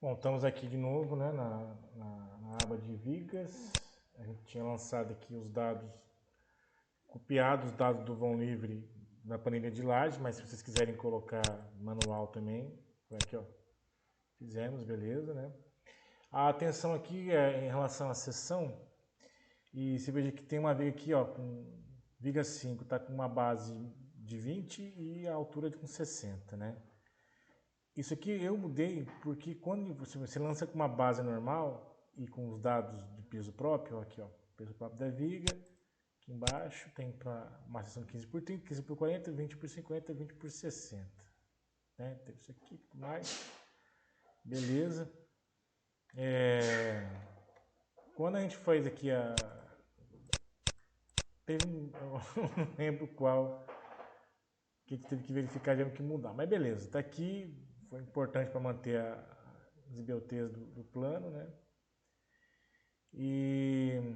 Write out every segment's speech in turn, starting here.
Bom, estamos aqui de novo, né, na aba de vigas. A gente tinha lançado aqui os dados, copiado os dados do vão livre na planilha de laje, mas se vocês quiserem colocar manual também, vai aqui, ó, fizemos, beleza, né? A atenção aqui é em relação à seção, e você veja que tem uma viga aqui, ó, com viga 5, tá com uma base de 20 e a altura com 60, né? Isso aqui eu mudei porque quando você lança com uma base normal e com os dados de peso próprio, aqui ó, peso próprio da viga, aqui embaixo tem para uma seção 15 por 30, 15 por 40, 20 por 50, 20 por 60. Né? Tem isso aqui, tudo mais. Beleza. Quando a gente faz aqui teve um, eu não lembro qual, que a gente teve que verificar, tivemos que mudar. Mas beleza, tá aqui, foi importante para manter as IBOTs do plano, né? E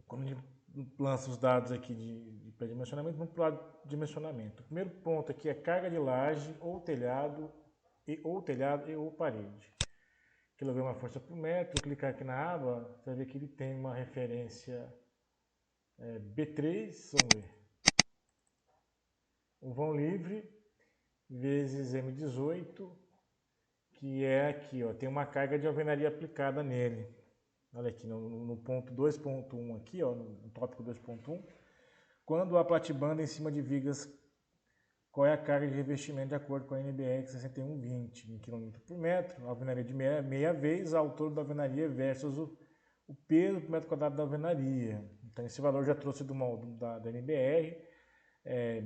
quando a gente lança os dados aqui de pré-dimensionamento, vamos para o lado de dimensionamento. O primeiro ponto aqui é carga de laje ou telhado ou parede. Quilograma força por metro, clicar aqui na aba, você vai ver que ele tem uma referência B3, vamos ver. O vão livre vezes M18, que é aqui, ó, tem uma carga de alvenaria aplicada nele. Olha aqui, no ponto 2.1 aqui, ó, no tópico 2.1, quando a platibanda em cima de vigas, qual é a carga de revestimento de acordo com a NBR 6120 em km por metro, a alvenaria de meia vez, a altura da alvenaria versus o peso por metro quadrado da alvenaria. Então esse valor já trouxe da NBR,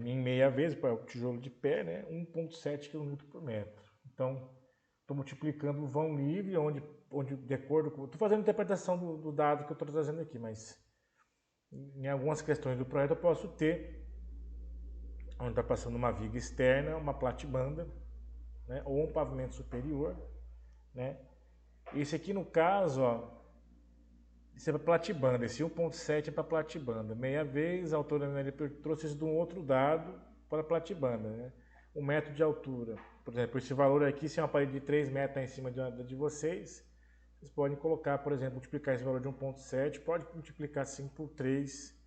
em meia vez, para o tijolo de pé, né, 1,7 km por metro. Então, estou multiplicando o vão livre, onde de acordo com... Estou fazendo a interpretação do dado que eu estou trazendo aqui, mas em algumas questões do projeto eu posso ter, onde está passando uma viga externa, uma platibanda, né, ou um pavimento superior, né. Esse aqui no caso, ó, isso é para platibanda, esse 1.7 é para platibanda. Meia vez, a altura da alvenaria, trouxe isso de um outro dado para platibanda, né. 1 metro de altura. Por exemplo, esse valor aqui, se é uma parede de 3 metros em cima de vocês, vocês podem colocar, por exemplo, multiplicar esse valor de 1.7, pode multiplicar 5 por 3,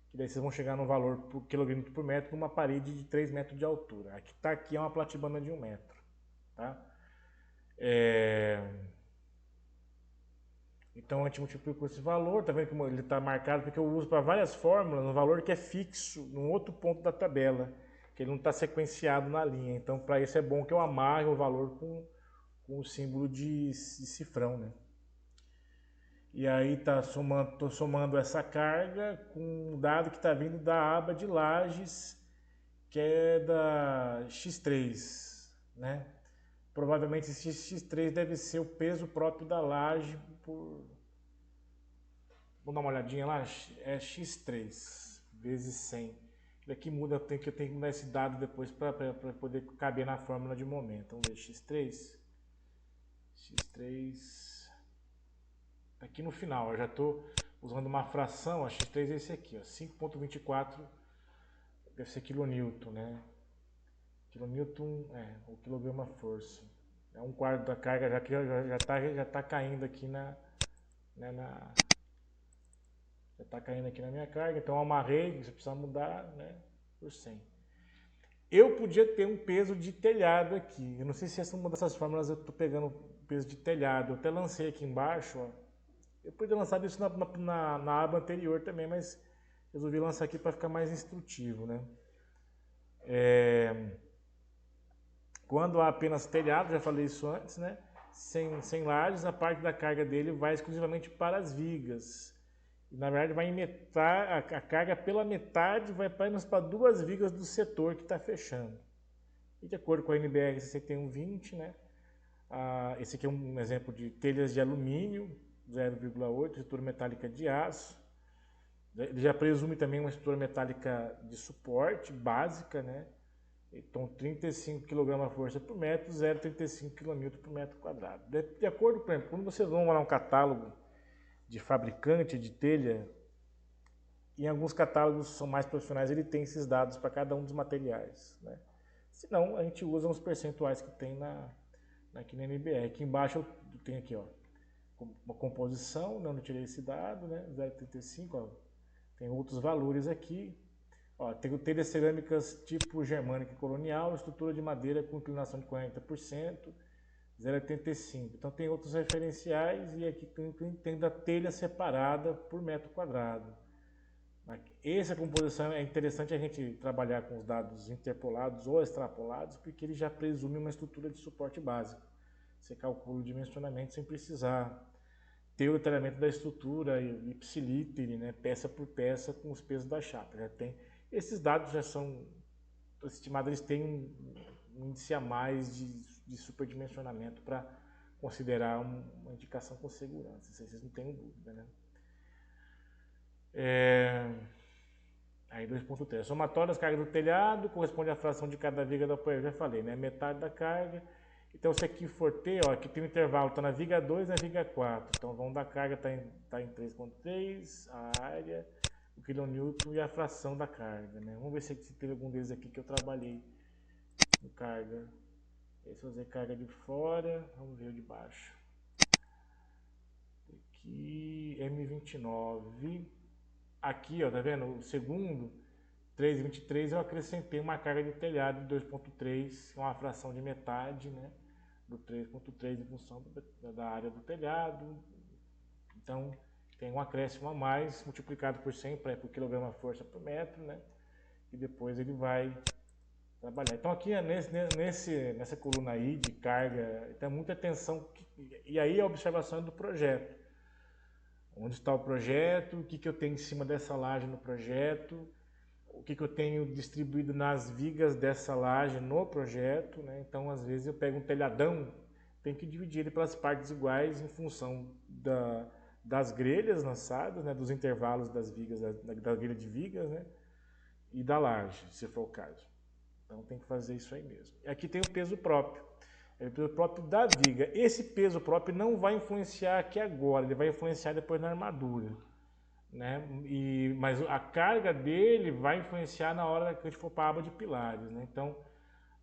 que daí vocês vão chegar no valor por quilograma por metro numa parede de 3 metros de altura. Aqui está aqui é uma platibanda de 1 metro. Tá? Então a gente multiplica esse valor, tá vendo como ele está marcado? Porque eu uso para várias fórmulas um valor que é fixo num outro ponto da tabela, que ele não está sequenciado na linha. Então para isso é bom que eu amarre o valor com o símbolo de cifrão, né? E aí tô somando essa carga com um dado que está vindo da aba de lajes, que é da X3, né? Provavelmente esse X3 deve ser o peso próprio da laje por... Vamos dar uma olhadinha lá, é X3 vezes 100. Daqui muda, eu tenho que mudar esse dado depois para poder caber na fórmula de momento. Vamos ver, X3, aqui no final, eu já estou usando uma fração, a X3 é esse aqui, 5,24, deve ser quilonewton, né? Quilonewton, o quilograma força. É um quarto da carga, já tá caindo aqui né, já está caindo aqui na minha carga, então eu amarrei, você precisa mudar, né, por 100. Eu podia ter um peso de telhado aqui, eu não sei se essa é uma dessas fórmulas eu estou pegando peso de telhado, eu até lancei aqui embaixo, ó. Eu podia lançar isso na aba anterior também, mas resolvi lançar aqui para ficar mais instrutivo, né. Quando há apenas telhado, já falei isso antes, né, sem lajes, a parte da carga dele vai exclusivamente para as vigas. E, na verdade, vai em metade, a carga pela metade vai apenas para 2 vigas do setor que está fechando. E de acordo com a NBR 6120, né, esse aqui é um exemplo de telhas de alumínio, 0,8, estrutura metálica de aço. Ele já presume também uma estrutura metálica de suporte básica, né? Então 35 kg força por metro, 0,35 kN por metro quadrado. De acordo, por exemplo, quando vocês vão lá um catálogo de fabricante de telha, em alguns catálogos são mais profissionais, ele tem esses dados para cada um dos materiais, né? Se não, a gente usa os percentuais que tem aqui no MBR. Aqui embaixo eu tenho aqui, ó, uma composição, não tirei esse dado, né, 0,35, ó, tem outros valores aqui. Ó, tenho telhas cerâmicas tipo germânica e colonial, estrutura de madeira com inclinação de 40%, 0,85. Então tem outros referenciais e aqui tem da telha separada por metro quadrado. Essa composição é interessante a gente trabalhar com os dados interpolados ou extrapolados, porque ele já presume uma estrutura de suporte básico. Você calcula o dimensionamento sem precisar ter o detalhamento da estrutura, ipsiliter, né, peça por peça, com os pesos da chapa. Já tem, esses dados já são estimados, eles têm um índice a mais de superdimensionamento para considerar uma indicação com segurança. Vocês não têm dúvida, né? Aí 2.3. Somatório das cargas do telhado corresponde à fração de cada viga do apoio. Eu já falei, né? Metade da carga. Então, se aqui for T, ó, aqui tem um intervalo, está na viga 2 e na viga 4. Então, vamos da carga está em 3.3, a área, o quilonewton e a fração da carga, né? Vamos ver se teve algum deles aqui que eu trabalhei com carga. Esse eu usei carga de fora, vamos ver o de baixo. Aqui, M29. Aqui, ó, tá vendo? O segundo, 3,23, eu acrescentei uma carga de telhado de 2,3, uma fração de metade, né? Do 3,3 em função da área do telhado. Então, tem um acréscimo a mais, multiplicado por 100 por quilograma força por metro, né? E depois ele vai trabalhar. Então, aqui nessa coluna aí de carga, tem muita atenção. E aí a observação do projeto. Onde está o projeto, o que eu tenho em cima dessa laje no projeto, o que eu tenho distribuído nas vigas dessa laje no projeto, né? Então, às vezes eu pego um telhadão, tenho que dividir ele pelas partes iguais em função das grelhas lançadas, né? Dos intervalos das vigas, da grelha de vigas, né? E da laje, se for o caso. Então tem que fazer isso aí mesmo. E aqui tem o peso próprio. É o peso próprio da viga. Esse peso próprio não vai influenciar aqui agora, ele vai influenciar depois na armadura, né? Mas a carga dele vai influenciar na hora que a gente for para a aba de pilares, né? Então,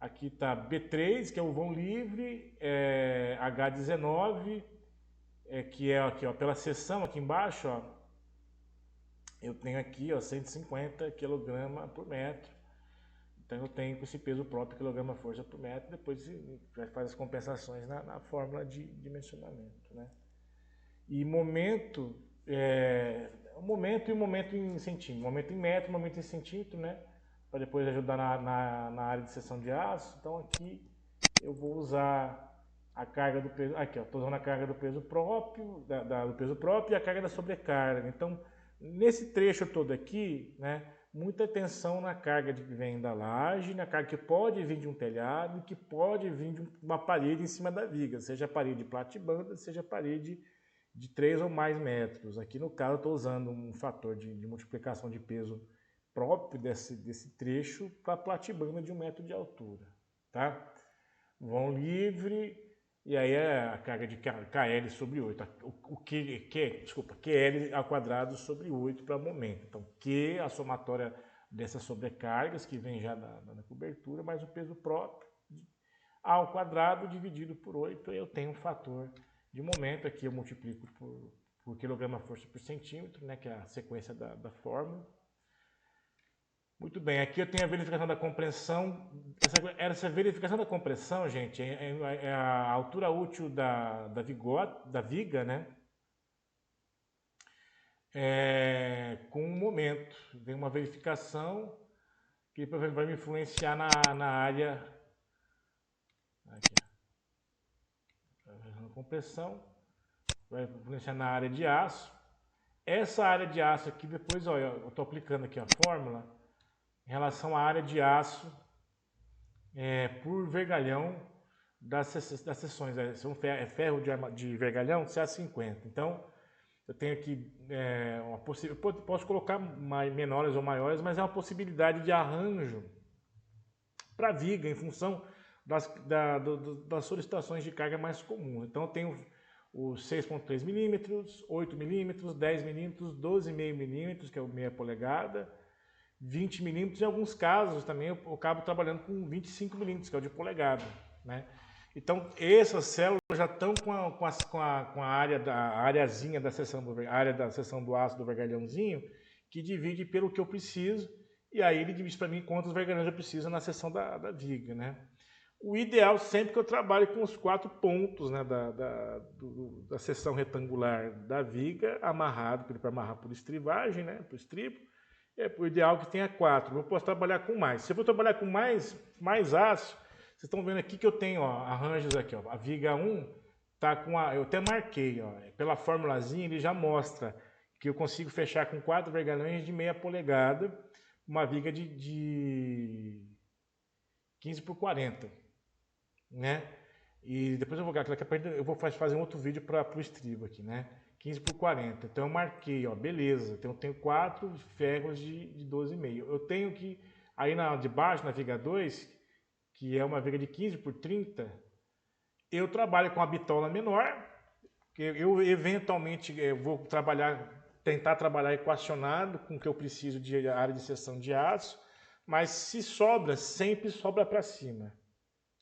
aqui está B3, que é o vão livre, H19, que é aqui, ó, pela seção aqui embaixo, ó, eu tenho aqui, ó, 150 kg por metro. Então eu tenho com esse peso próprio, quilograma força por metro, depois já faz as compensações na fórmula de dimensionamento, né? E momento, um momento e um momento em centímetro, momento em metro, momento em centímetro, né? Para depois ajudar na área de seção de aço. Então aqui eu vou usar a carga do peso, aqui ó, estou usando a carga do peso próprio, do peso próprio e a carga da sobrecarga. Então nesse trecho todo aqui, né? Muita atenção na carga que vem da laje, na carga que pode vir de um telhado e que pode vir de uma parede em cima da viga, seja parede de platibanda, seja parede de 3 ou mais metros. Aqui no caso eu estou usando um fator de multiplicação de peso próprio desse trecho para platibanda de 1 metro de altura, tá? Vão livre, e aí é a carga de KL sobre 8, QL ao quadrado sobre 8 para momento. Então, Q, a somatória dessas sobrecargas que vem já na cobertura, mais o peso próprio ao quadrado dividido por 8, eu tenho um fator de momento. Aqui eu multiplico por quilograma força por centímetro, né, que é a sequência da fórmula. Muito bem, aqui eu tenho a verificação da compressão. Essa verificação da compressão, gente, é a altura útil da viga, né? Com um momento. Vem uma verificação que vai me influenciar na área. Aqui, a compressão vai influenciar na área de aço. Essa área de aço aqui, depois, ó, eu estou aplicando aqui a fórmula em relação à área de aço por vergalhão das seções. É ferro de vergalhão CA50. Então, eu tenho aqui posso colocar menores ou maiores, mas é uma possibilidade de arranjo para viga em função das solicitações de carga mais comuns. Então, eu tenho os 6,3 milímetros, 8 milímetros, 10 milímetros, 12,5 milímetros, que é o meia polegada, 20 milímetros, em alguns casos também eu acabo trabalhando com 25 milímetros, que é o de polegada, né? Então, essas células já estão com a areazinha da seção área da seção do aço do vergalhãozinho, que divide pelo que eu preciso, e aí ele divide para mim quantos vergalhões eu preciso na seção da viga, né? O ideal sempre que eu trabalhe com os 4 pontos, né, da seção retangular da viga, amarrado, para amarrar por estribagem, né, por estribo. O ideal que tenha 4. Eu posso trabalhar com mais. Se eu for trabalhar com mais aço, vocês estão vendo aqui que eu tenho, ó, arranjos aqui, ó, a viga 1 tá com eu até marquei, ó, pela formulazinha ele já mostra que eu consigo fechar com 4 vergalhões de meia polegada, uma viga de 15 por 40, né? E depois eu vou fazer um outro vídeo para o estribo aqui, né? 15 por 40. Então eu marquei, ó, beleza. Então eu tenho 4 ferros de 12,5. Eu tenho que, aí de baixo, na viga 2, que é uma viga de 15 por 30, eu trabalho com a bitola menor, que eu eventualmente vou tentar trabalhar equacionado com o que eu preciso de área de seção de aço, mas se sobra, sempre sobra para cima.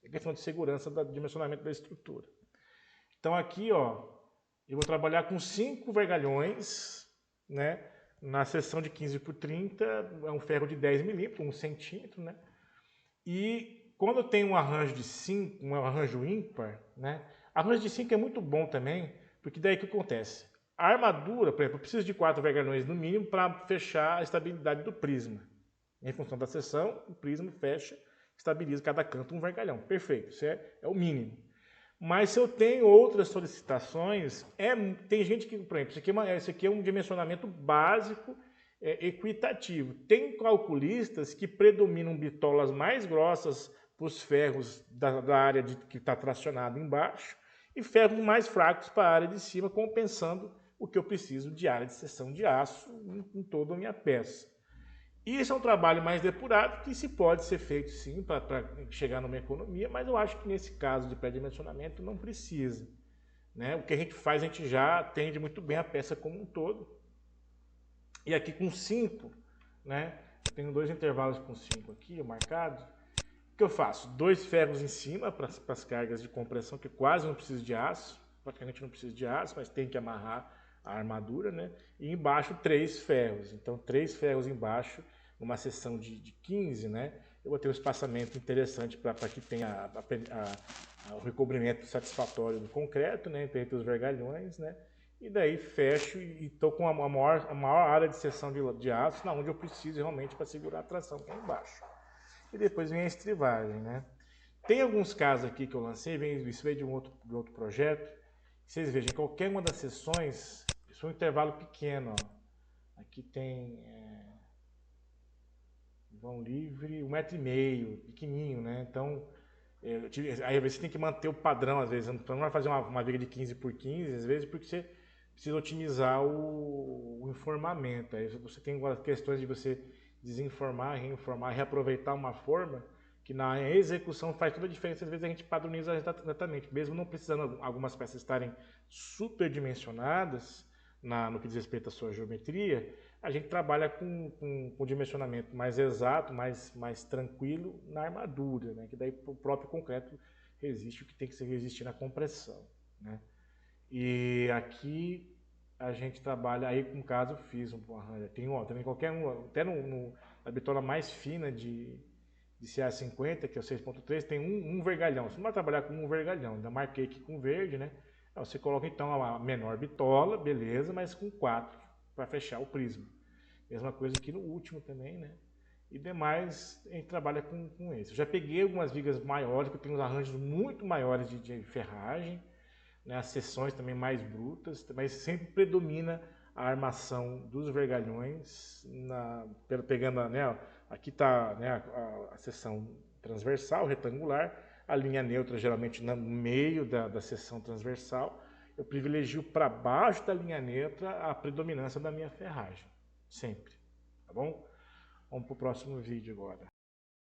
É questão de segurança do dimensionamento da estrutura. Então aqui, ó, eu vou trabalhar com 5 vergalhões, né? Na seção de 15 por 30, é um ferro de 10 milímetros, 1 centímetro, né? E quando eu tenho um arranjo de 5, um arranjo ímpar, né? Arranjo de 5 é muito bom também, porque daí o que acontece? A armadura, por exemplo, eu preciso de 4 vergalhões no mínimo para fechar a estabilidade do prisma. Em função da seção, o prisma fecha, estabiliza cada canto um vergalhão. Perfeito, isso é o mínimo. Mas se eu tenho outras solicitações, tem gente que, por exemplo, isso aqui é um dimensionamento básico, equitativo. Tem calculistas que predominam bitolas mais grossas para os ferros da área que está tracionado embaixo e ferros mais fracos para a área de cima, compensando o que eu preciso de área de seção de aço em toda a minha peça. Isso é um trabalho mais depurado que se pode ser feito sim para chegar numa economia, mas eu acho que nesse caso de pré-dimensionamento não precisa, né? O que a gente faz, a gente já atende muito bem a peça como um todo. E aqui com 5, né? Eu tenho 2 intervalos com 5 aqui marcados. O que eu faço? 2 ferros em cima para as cargas de compressão, que quase não precisa de aço, praticamente não precisa de aço, mas tem que amarrar a armadura, né? E embaixo 3 ferros. Então 3 ferros embaixo, numa seção de 15, né? Eu vou ter um espaçamento interessante para que tenha o recobrimento satisfatório do concreto, né? Entre os vergalhões, né? E daí fecho e estou com a maior área de seção de aço, na onde eu preciso realmente para segurar a tração, que é embaixo. E depois vem a estribagem, né? Tem alguns casos aqui que eu lancei, isso veio de um outro projeto. Vocês vejam, qualquer uma das sessões, isso é um intervalo pequeno, ó. Aqui tem vão livre 1,5 m, pequenininho, né? Então, aí você tem que manter o padrão, às vezes, não vai fazer uma viga de 15 por 15, às vezes, porque você precisa otimizar o informamento. Aí você tem questões de você desinformar, reinformar, reaproveitar uma forma que na execução faz toda a diferença. Às vezes a gente padroniza exatamente, mesmo não precisando algumas peças estarem superdimensionadas no que diz respeito à sua geometria, a gente trabalha com dimensionamento mais exato, mais tranquilo na armadura, né? Que daí o próprio concreto resiste o que tem que resistir na compressão, né? E aqui a gente trabalha, aí com caso eu fiz um arranjo, tem também qualquer um, até na bitola mais fina de CA50, que é o 6.3, tem um vergalhão. Você não vai trabalhar com um vergalhão, ainda marquei aqui com verde, né? Aí você coloca então a menor bitola, beleza, mas com 4 para fechar o prisma. Mesma coisa aqui no último também, né? E demais a gente trabalha com esse. Eu já peguei algumas vigas maiores, que eu tenho uns arranjos muito maiores de ferragem, né? As seções também mais brutas, mas sempre predomina a armação dos vergalhões, pegando, né? Aqui está, né, a seção transversal, retangular, a linha neutra geralmente no meio da seção transversal. Eu privilegio para baixo da linha neutra a predominância da minha ferragem, sempre, tá bom? Vamos para o próximo vídeo agora.